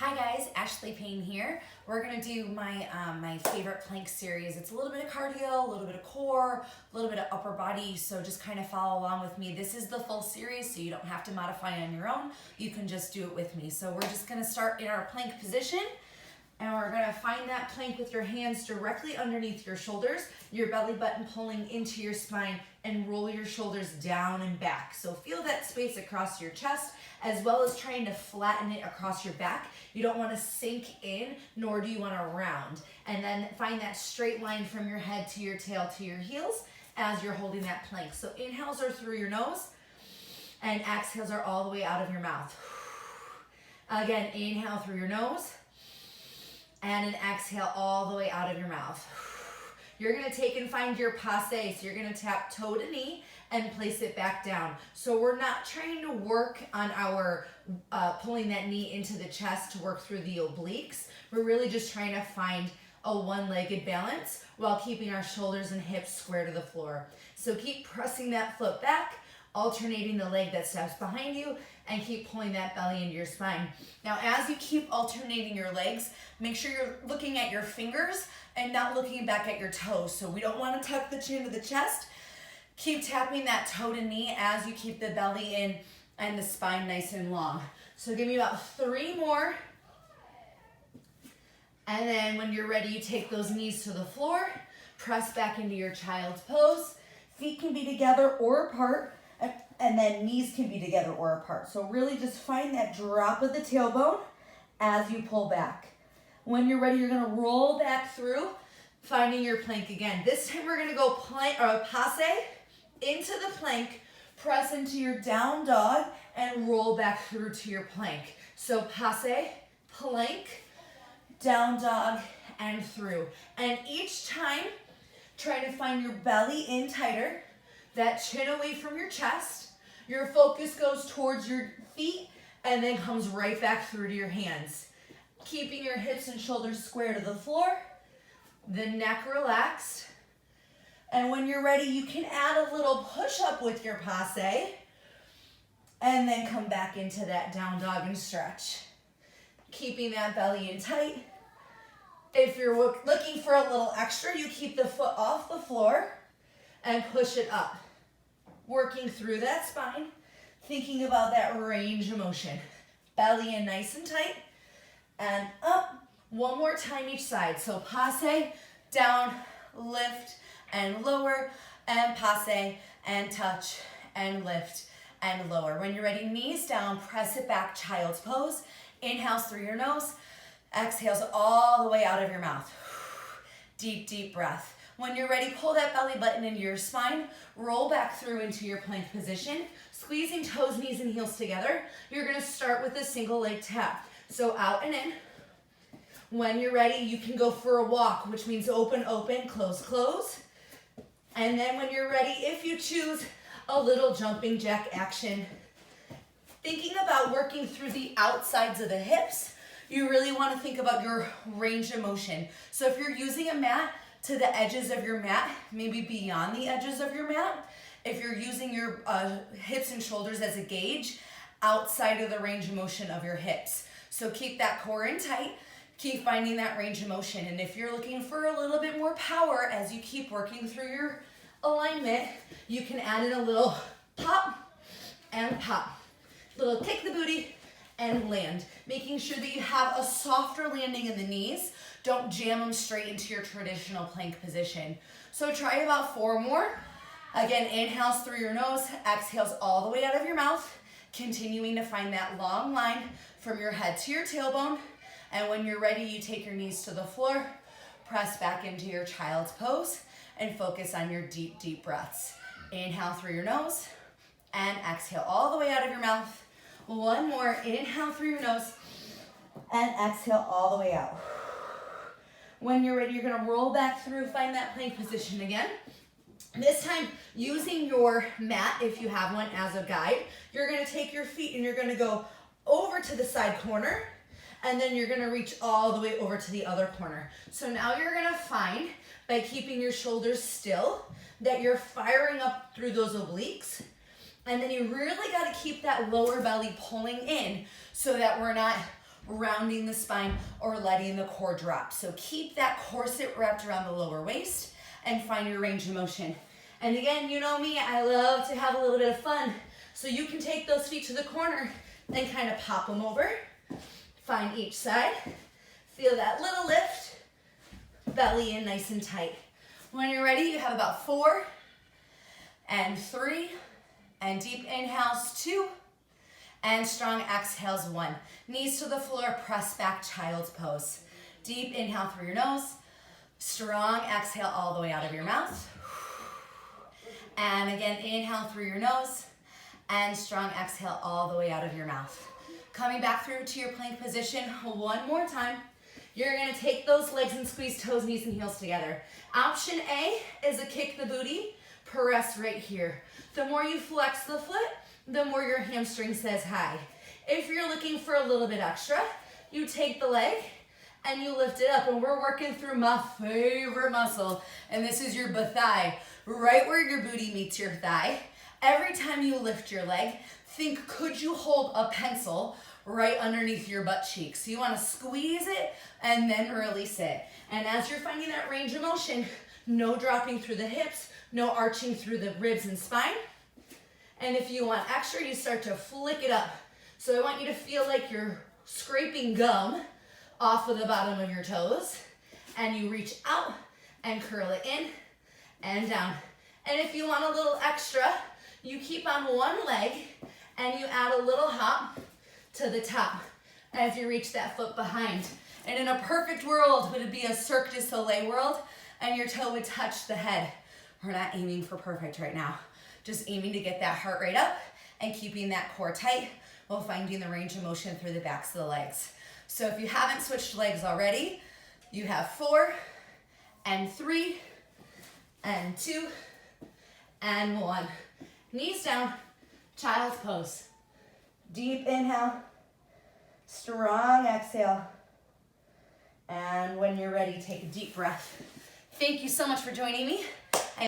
Hi guys, Ashley Payne here. We're gonna do my my favorite plank series. It's a little bit of cardio, a little bit of core, a little bit of upper body, so just kind of follow along with me. This is the full series, so you don't have to modify on your own. You can just do it with me. So we're just gonna start in our plank position, and we're gonna find that plank with your hands directly underneath your shoulders, your belly button pulling into your spine, and roll your shoulders down and back. So feel that space across your chest, as well as trying to flatten it across your back. You don't want to sink in, nor do you want to round. And then find that straight line from your head to your tail to your heels as you're holding that plank. So inhales are through your nose, and exhales are all the way out of your mouth. Again, inhale through your nose, and an exhale all the way out of your mouth. You're gonna take and find your passe, so you're gonna tap toe to knee and place it back down. So we're not trying to work on our pulling that knee into the chest to work through the obliques. We're really just trying to find a one-legged balance while keeping our shoulders and hips square to the floor. So keep pressing that foot back, alternating the leg that steps behind you, and keep pulling that belly into your spine. Now, as you keep alternating your legs, make sure you're looking at your fingers and not looking back at your toes. So we don't want to tuck the chin to the chest. Keep tapping that toe to knee as you keep the belly in and the spine nice and long. So give me about 3 more. And then when you're ready, you take those knees to the floor, press back into your child's pose. Feet can be together or apart, and then knees can be together or apart. So really just find that drop of the tailbone as you pull back. When you're ready, you're gonna roll back through, finding your plank again. This time we're gonna go plank or passe into the plank, press into your down dog, and roll back through to your plank. So passe, plank, down dog, and through. And each time, try to find your belly in tighter, that chin away from your chest. Your focus goes towards your feet and then comes right back through to your hands. Keeping your hips and shoulders square to the floor, the neck relaxed. And when you're ready, you can add a little push-up with your passe, and then come back into that down dog and stretch. Keeping that belly in tight. If you're looking for a little extra, you keep the foot off the floor and push it up. Working through that spine, thinking about that range of motion. Belly in nice and tight, and up. One more time each side. So passe, down, lift, and lower, and passe, and touch, and lift, and lower. When you're ready, knees down, press it back, child's pose. Inhales through your nose, exhales all the way out of your mouth. Deep, deep breath. When you're ready, pull that belly button into your spine, roll back through into your plank position, squeezing toes, knees, and heels together. You're gonna start with a single leg tap. So out and in. When you're ready, you can go for a walk, which means open, open, close, close. And then when you're ready, if you choose, a little jumping jack action. Thinking about working through the outsides of the hips, you really want to think about your range of motion. So if you're using a mat, to the edges of your mat, maybe beyond the edges of your mat. If you're using your hips and shoulders as a gauge, outside of the range of motion of your hips. So keep that core in tight, keep finding that range of motion. And if you're looking for a little bit more power as you keep working through your alignment, you can add in a little pop and pop. Little kick the booty and land. Making sure that you have a softer landing in the knees. Don't jam them straight into your traditional plank position. So try about 4 more. Again, inhales through your nose, exhales all the way out of your mouth, continuing to find that long line from your head to your tailbone. And when you're ready, you take your knees to the floor, press back into your child's pose, and focus on your deep, deep breaths. Inhale through your nose, and exhale all the way out of your mouth. 1 more, inhale through your nose, and exhale all the way out. When you're ready, you're gonna roll back through, find that plank position again. This time, using your mat, if you have one, as a guide, you're gonna take your feet and you're gonna go over to the side corner, and then you're gonna reach all the way over to the other corner. So now you're gonna find, by keeping your shoulders still, that you're firing up through those obliques, and then you really gotta keep that lower belly pulling in so that we're not rounding the spine or letting the core drop. So keep that corset wrapped around the lower waist and find your range of motion. And again, you know me, I love to have a little bit of fun. So you can take those feet to the corner and kind of pop them over. Find each side. Feel that little lift. Belly in nice and tight. When you're ready, you have about 4 and 3 and deep inhales 2 and strong exhales 1. Knees to the floor, press back, child's pose. Deep inhale through your nose. Strong exhale all the way out of your mouth. And again, inhale through your nose and strong exhale all the way out of your mouth. Coming back through to your plank position one more time. You're gonna take those legs and squeeze toes, knees, and heels together. Option A is a kick the booty, press right here. The more you flex the foot, the more your hamstring says hi. If you're looking for a little bit extra, you take the leg and you lift it up, and we're working through my favorite muscle, and this is your thigh, right where your booty meets your thigh. Every time you lift your leg, think, could you hold a pencil right underneath your butt cheek? So you want to squeeze it and then release it. And as you're finding that range of motion, no dropping through the hips, no arching through the ribs and spine. And if you want extra, you start to flick it up. So I want you to feel like you're scraping gum off of the bottom of your toes, and you reach out and curl it in and down. And if you want a little extra, you keep on one leg and you add a little hop to the top as you reach that foot behind. And in a perfect world, would it be a Cirque du Soleil world, and your toe would touch the head. We're not aiming for perfect right now. Just aiming to get that heart rate up and keeping that core tight while finding the range of motion through the backs of the legs. So if you haven't switched legs already, you have 4 and 3 and 2 and 1. Knees down, child's pose. Deep inhale, strong exhale. And when you're ready, take a deep breath. Thank you so much for joining me.